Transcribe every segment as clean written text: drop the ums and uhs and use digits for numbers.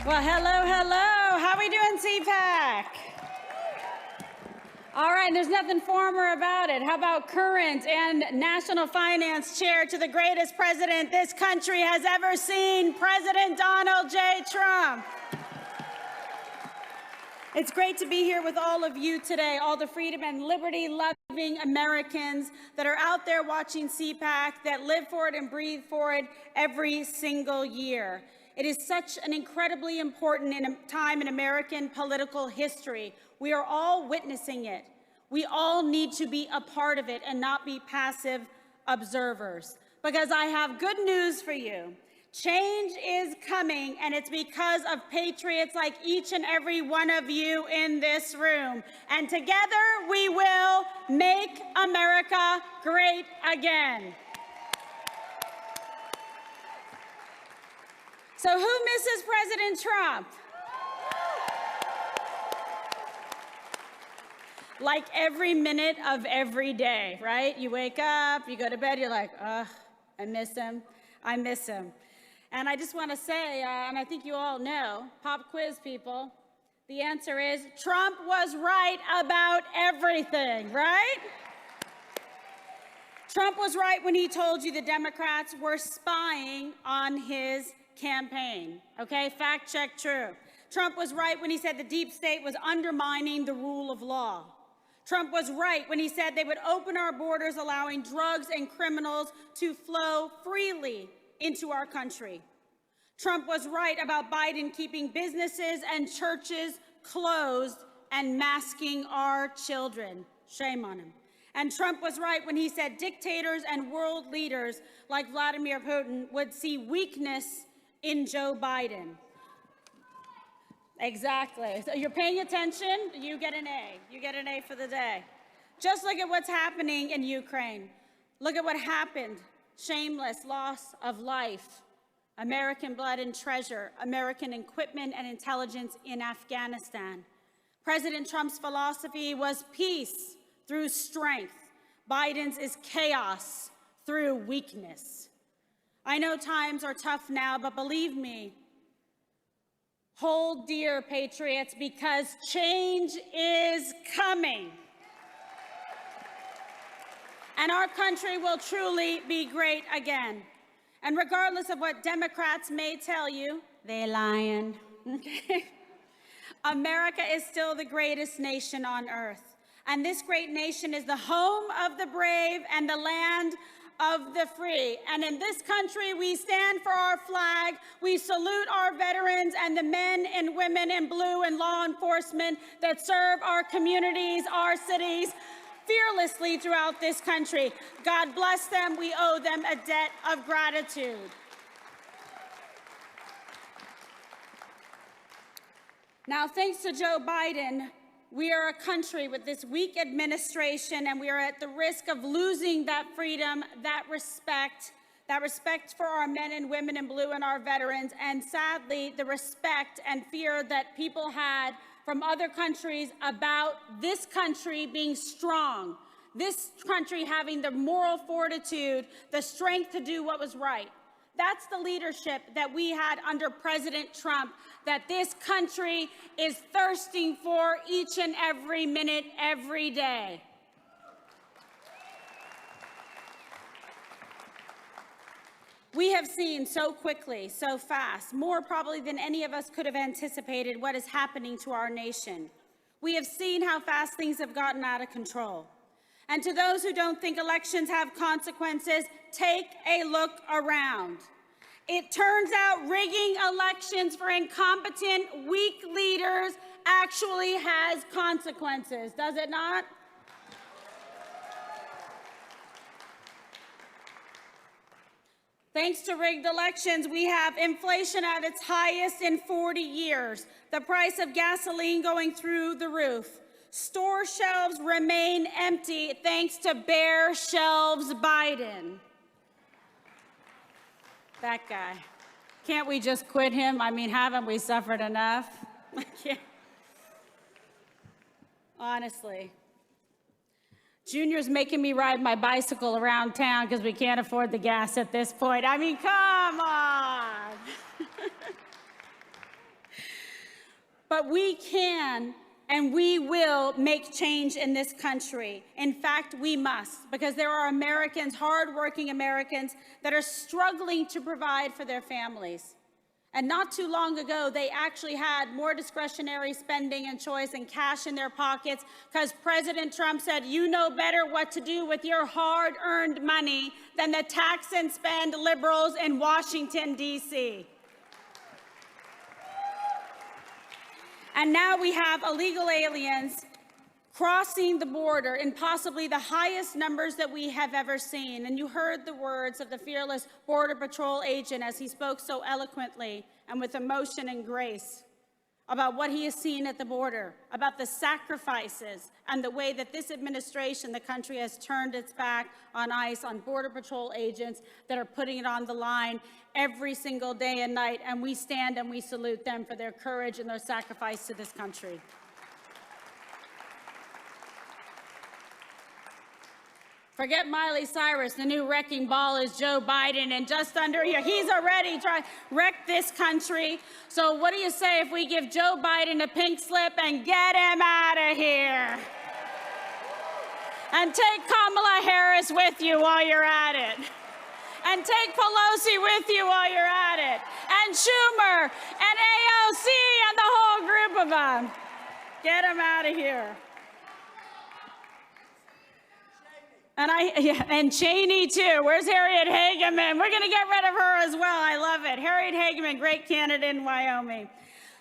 Well, hello, hello. How are we doing, CPAC? All right, there's nothing former about it. How about current and National Finance Chair to the greatest president this country has ever seen, President Donald J. Trump? It's great to be here with all of you today, all the freedom and liberty-loving Americans that are out there watching CPAC, that live for it and breathe for it every single year. It is such an incredibly important time in American political history. We are all witnessing it. We all need to be a part of it and not be passive observers. Because I have good news for you. Change is coming, and it's because of patriots like each and every one of you in this room. And together we will make America great again. So who misses President Trump? Like every minute of every day, right? You wake up, you go to bed, you're like, ugh, I miss him, I miss him. And I just want to say, and I think you all know, pop quiz people, the answer is Trump was right about everything, right? Trump was right when he told you the Democrats were spying on his campaign, okay? Fact check true. Trump was right when he said the deep state was undermining the rule of law. Trump was right when he said they would open our borders, allowing drugs and criminals to flow freely into our country. Trump was right about Biden keeping businesses and churches closed and masking our children. Shame on him. And Trump was right when he said dictators and world leaders like Vladimir Putin would see weakness in Joe Biden. Exactly. So you're paying attention, you get an A. You get an A for the day. Just look at what's happening in Ukraine. Look at what happened. Shameless loss of life, American blood and treasure, American equipment and intelligence in Afghanistan. President Trump's philosophy was peace through strength. Biden's is chaos through weakness. I know times are tough now, but believe me, hold dear, patriots, because change is coming. And our country will truly be great again. And regardless of what Democrats may tell you, they're lying, okay? America is still the greatest nation on earth. And this great nation is the home of the brave and the land of the free. And in this country, we stand for our flag. We salute our veterans and the men and women in blue and law enforcement that serve our communities, our cities, fearlessly throughout this country. God bless them. We owe them a debt of gratitude. Now, thanks to Joe Biden, we are a country with this weak administration, and we are at the risk of losing that freedom, that respect for our men and women in blue and our veterans, and sadly, the respect and fear that people had from other countries about this country being strong, this country having the moral fortitude, the strength to do what was right. That's the leadership that we had under President Trump, that this country is thirsting for each and every minute, every day. We have seen so quickly, so fast, more probably than any of us could have anticipated what is happening to our nation. We have seen how fast things have gotten out of control. And to those who don't think elections have consequences, take a look around. It turns out rigging elections for incompetent, weak leaders actually has consequences, does it not? Thanks to rigged elections, we have inflation at its highest in 40 years, the price of gasoline going through the roof. Store shelves remain empty thanks to bare shelves Biden. That guy. Can't we just quit him? I mean, haven't we suffered enough? Honestly. Junior's making me ride my bicycle around town because we can't afford the gas at this point. I mean, come on. But we can and we will make change in this country. In fact, we must, because there are Americans, hardworking Americans, that are struggling to provide for their families. And not too long ago, they actually had more discretionary spending and choice and cash in their pockets because President Trump said, you know better what to do with your hard-earned money than the tax and spend liberals in Washington, D.C. And now we have illegal aliens crossing the border in possibly the highest numbers that we have ever seen. And you heard the words of the fearless Border Patrol agent as he spoke so eloquently and with emotion and grace about what he has seen at the border, about the sacrifices and the way that this administration, the country, has turned its back on ICE, on Border Patrol agents that are putting it on the line every single day and night. And we stand and we salute them for their courage and their sacrifice to this country. Forget Miley Cyrus, the new wrecking ball is Joe Biden, and just under here, he's already trying to wreck this country. So what do you say if we give Joe Biden a pink slip and get him out of here? And take Kamala Harris with you while you're at it. And take Pelosi with you while you're at it. And Schumer, and AOC, and the whole group of them. Get them out of here. And Cheney too. Where's Harriet Hageman? We're going to get rid of her as well. I love it. Harriet Hageman, great candidate in Wyoming.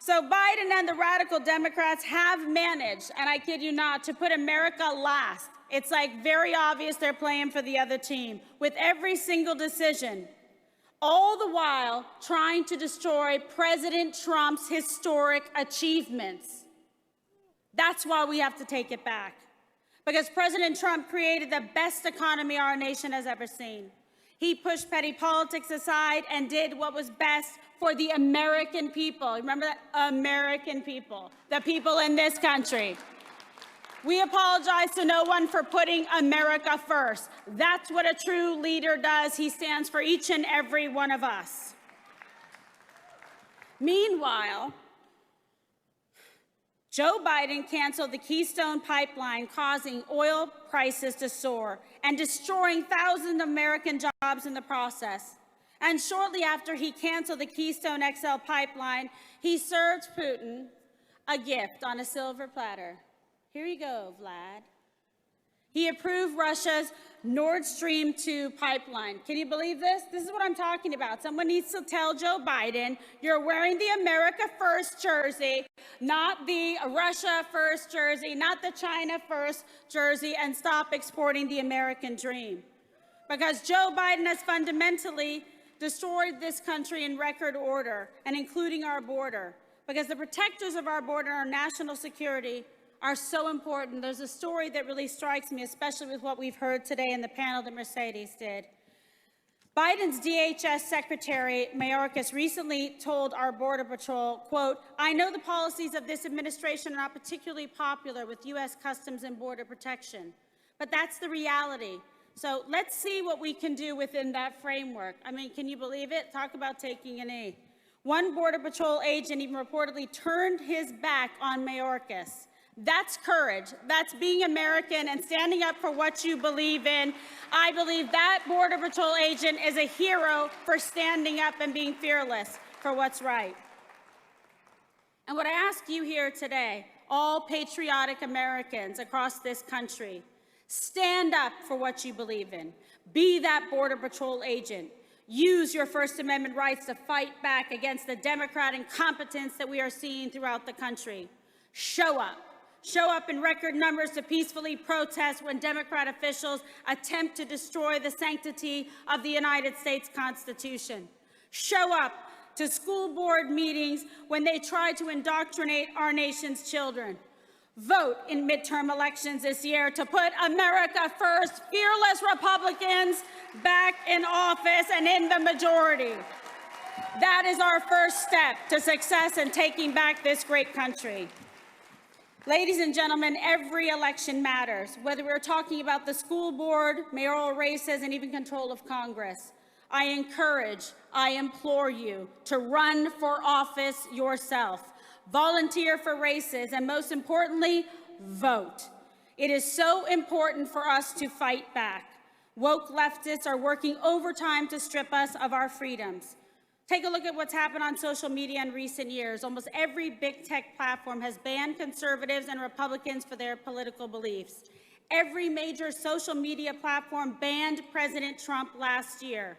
So Biden and the radical Democrats have managed, and I kid you not, to put America last. It's like very obvious they're playing for the other team with every single decision, all the while trying to destroy President Trump's historic achievements. That's why we have to take it back. Because President Trump created the best economy our nation has ever seen. He pushed petty politics aside and did what was best for the American people. Remember that? American people, the people in this country. We apologize to no one for putting America first. That's what a true leader does. He stands for each and every one of us. Meanwhile, Joe Biden canceled the Keystone Pipeline, causing oil prices to soar and destroying thousands of American jobs in the process. And shortly after he canceled the Keystone XL pipeline, he served Putin a gift on a silver platter. Here you go, Vlad. He approved Russia's Nord Stream 2 pipeline. Can you believe this? This is what I'm talking about. Someone needs to tell Joe Biden, you're wearing the America First jersey, not the Russia First jersey, not the China First jersey, and stop exporting the American dream. Because Joe Biden has fundamentally destroyed this country in record order, and including our border. Because the protectors of our border, our national security, are so important. There's a story that really strikes me, especially with what we've heard today in the panel that Mercedes did. Biden's DHS Secretary Mayorkas recently told our Border Patrol, quote, I know the policies of this administration are not particularly popular with U.S. Customs and Border Protection, but that's the reality. So let's see what we can do within that framework. I mean, can you believe it? Talk about taking a knee. One Border Patrol agent even reportedly turned his back on Mayorkas. That's courage. That's being American and standing up for what you believe in. I believe that Border Patrol agent is a hero for standing up and being fearless for what's right. And what I ask you here today, all patriotic Americans across this country, stand up for what you believe in. Be that Border Patrol agent. Use your First Amendment rights to fight back against the Democrat incompetence that we are seeing throughout the country. Show up. Show up in record numbers to peacefully protest when Democrat officials attempt to destroy the sanctity of the United States Constitution. Show up to school board meetings when they try to indoctrinate our nation's children. Vote in midterm elections this year to put America first, fearless Republicans back in office and in the majority. That is our first step to success in taking back this great country. Ladies and gentlemen, every election matters, whether we're talking about the school board, mayoral races, and even control of Congress. I encourage, I implore you to run for office yourself. volunteer for races, and most importantly, vote. It is so important for us to fight back. Woke leftists are working overtime to strip us of our freedoms. Take a look at what's happened on social media in recent years. Almost every big tech platform has banned conservatives and Republicans for their political beliefs. Every major social media platform banned President Trump last year.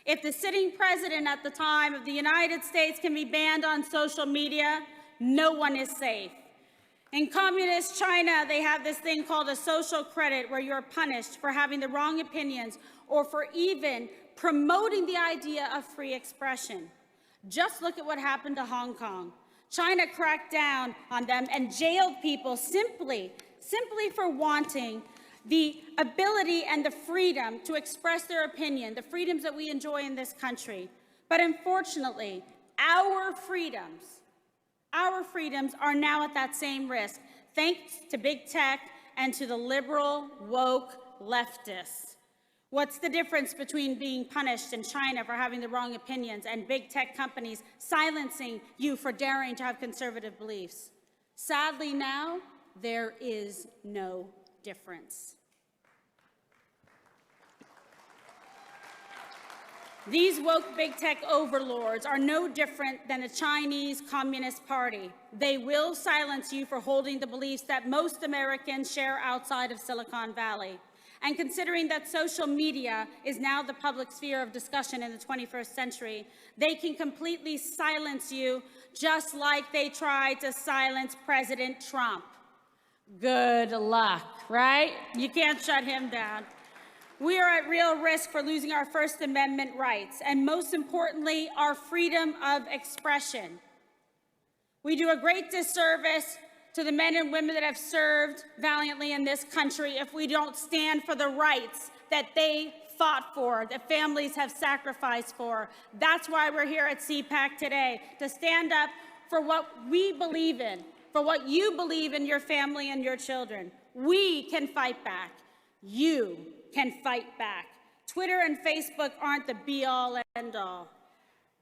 If the sitting president at the time of the United States can be banned on social media, no one is safe. In communist China, they have this thing called a social credit where you're punished for having the wrong opinions or for even promoting the idea of free expression. Just look at what happened to Hong Kong. China cracked down on them and jailed people simply for wanting the ability and the freedom to express their opinion, the freedoms that we enjoy in this country. But unfortunately, our freedoms are now at that same risk, thanks to big tech and to the liberal, woke leftists. What's the difference between being punished in China for having the wrong opinions and big tech companies silencing you for daring to have conservative beliefs? Sadly now, there is no difference. These woke big tech overlords are no different than the Chinese Communist Party. They will silence you for holding the beliefs that most Americans share outside of Silicon Valley. And considering that social media is now the public sphere of discussion in the 21st century, they can completely silence you just like they tried to silence President Trump. Good luck, right? You can't shut him down. We are at real risk for losing our First Amendment rights, and most importantly, our freedom of expression. We do a great disservice to the men and women that have served valiantly in this country if we don't stand for the rights that they fought for, that families have sacrificed for. That's why we're here at CPAC today, to stand up for what we believe in, for what you believe in your family and your children. We can fight back. You can fight back. Twitter and Facebook aren't the be-all, end-all.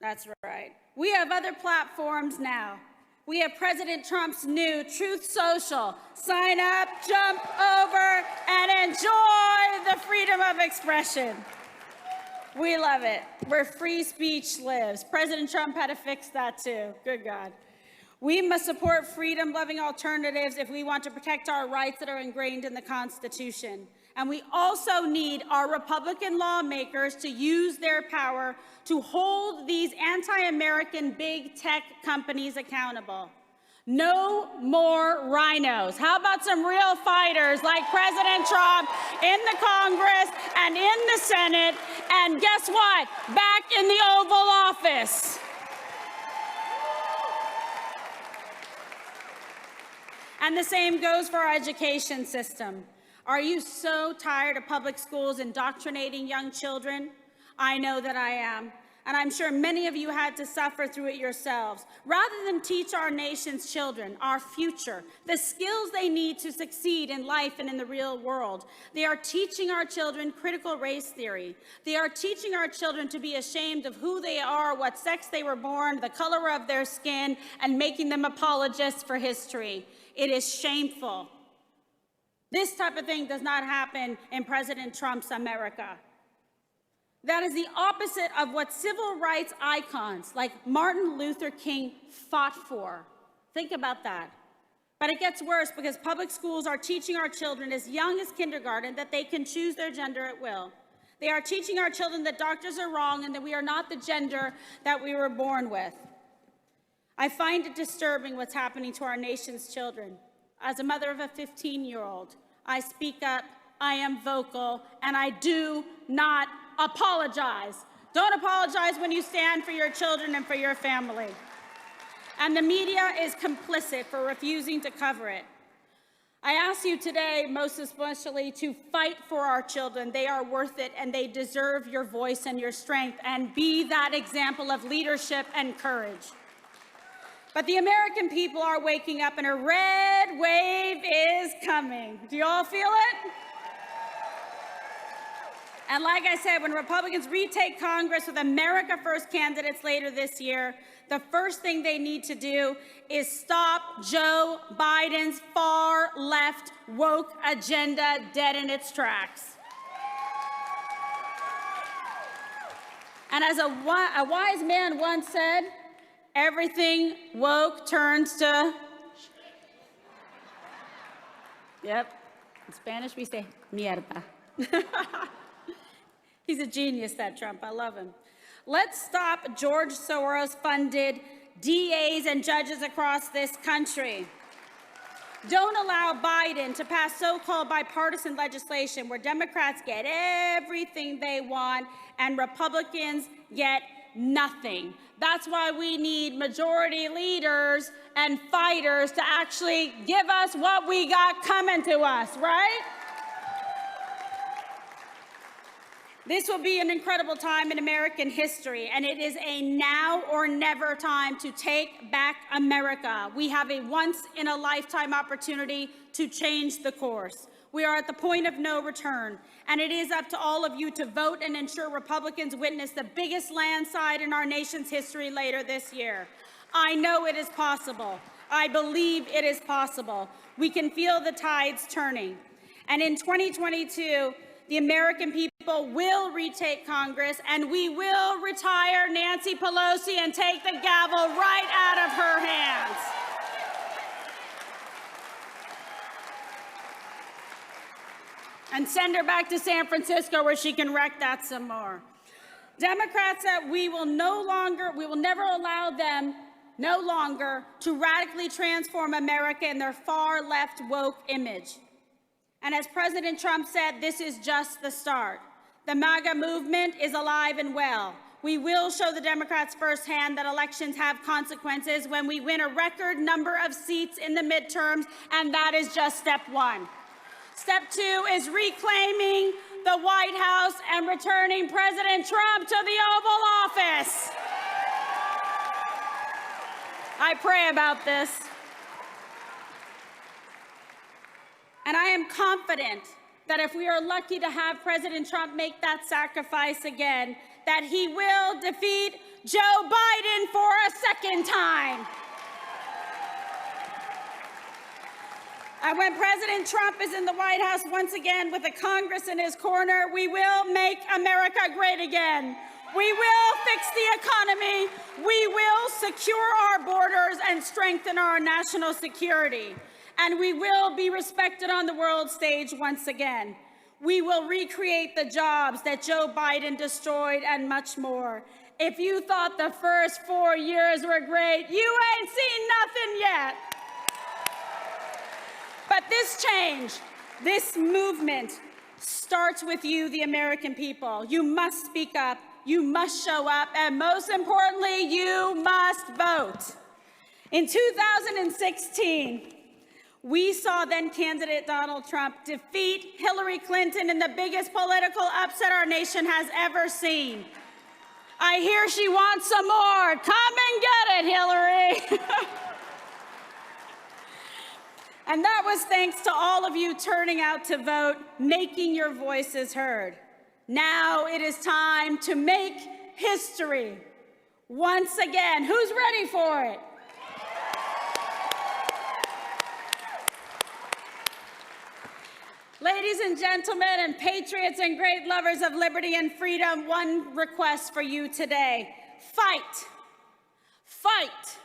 That's right. We have other platforms now. We have President Trump's new Truth Social. Sign up, jump over, and enjoy the freedom of expression. We love it, where free speech lives. President Trump had to fix that too. Good God. We must support freedom-loving alternatives if we want to protect our rights that are ingrained in the Constitution. And we also need our Republican lawmakers to use their power to hold these anti-American big tech companies accountable. No more rhinos. How about some real fighters like President Trump in the Congress and in the Senate, and guess what? Back in the Oval Office. And the same goes for our education system. Are you so tired of public schools indoctrinating young children? I know that I am, and I'm sure many of you had to suffer through it yourselves. Rather than teach our nation's children, our future, the skills they need to succeed in life and in the real world, they are teaching our children critical race theory. They are teaching our children to be ashamed of who they are, what sex they were born, the color of their skin, and making them apologists for history. It is shameful. This type of thing does not happen in President Trump's America. That is the opposite of what civil rights icons like Martin Luther King fought for. Think about that. But it gets worse because public schools are teaching our children as young as kindergarten that they can choose their gender at will. They are teaching our children that doctors are wrong and that we are not the gender that we were born with. I find it disturbing what's happening to our nation's children. As a mother of a 15-year-old, I speak up, I am vocal, and I do not apologize. Don't apologize when you stand for your children and for your family. And the media is complicit for refusing to cover it. I ask you today, most especially, to fight for our children. They are worth it, and they deserve your voice and your strength, and be that example of leadership and courage. But the American people are waking up, and a red wave is coming. Do you all feel it? And like I said, when Republicans retake Congress with America First candidates later this year, the first thing they need to do is stop Joe Biden's far-left woke agenda dead in its tracks. And as a wise man once said, everything woke turns to... Yep. In Spanish, we say mierda. He's a genius, that Trump. I love him. Let's stop George Soros-funded DAs and judges across this country. Don't allow Biden to pass so-called bipartisan legislation where Democrats get everything they want and Republicans get nothing. That's why we need majority leaders and fighters to actually give us what we got coming to us, right? This will be an incredible time in American history, and it is a now or never time to take back America. We have a once-in-a-lifetime opportunity to change the course. We are at the point of no return, and it is up to all of you to vote and ensure Republicans witness the biggest landslide in our nation's history later this year. I know it is possible. I believe it is possible. We can feel the tides turning. And in 2022, the American people will retake Congress, and we will retire Nancy Pelosi and take the gavel right out of her hands. And send her back to San Francisco where she can wreck that some more. Democrats, that we will never allow them to radically transform America in their far left woke image. And as President Trump said, this is just the start. The MAGA movement is alive and well. We will show the Democrats firsthand that elections have consequences when we win a record number of seats in the midterms, and that is just step one. Step two is reclaiming the White House and returning President Trump to the Oval Office. I pray about this. And I am confident that if we are lucky to have President Trump make that sacrifice again, that he will defeat Joe Biden for a second time. And when President Trump is in the White House once again with the Congress in his corner, we will make America great again. We will fix the economy. We will secure our borders and strengthen our national security. And we will be respected on the world stage once again. We will recreate the jobs that Joe Biden destroyed and much more. If you thought the first 4 years were great, you ain't seen nothing yet. But this change, this movement starts with you, the American people. You must speak up, you must show up, and most importantly, you must vote. In 2016, we saw then-candidate Donald Trump defeat Hillary Clinton in the biggest political upset our nation has ever seen. I hear she wants some more. Come and get it, Hillary. And that was thanks to all of you turning out to vote, making your voices heard. Now it is time to make history. Once again, who's ready for it? Ladies and gentlemen, and patriots and great lovers of liberty and freedom, one request for you today. Fight. Fight.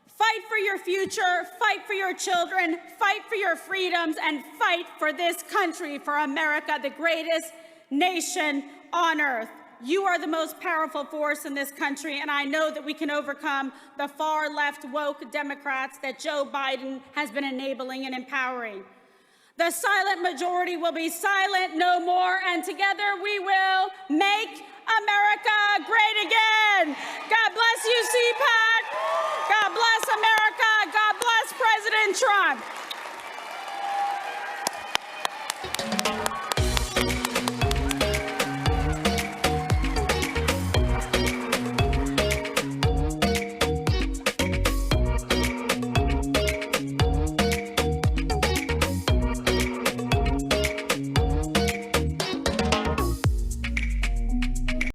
Fight for your future, fight for your children, fight for your freedoms, and fight for this country, for America, the greatest nation on earth. You are the most powerful force in this country, and I know that we can overcome the far left woke Democrats that Joe Biden has been enabling and empowering. The silent majority will be silent no more, and together we will make America great again. God bless you, CPAC. God bless America. God bless President Trump.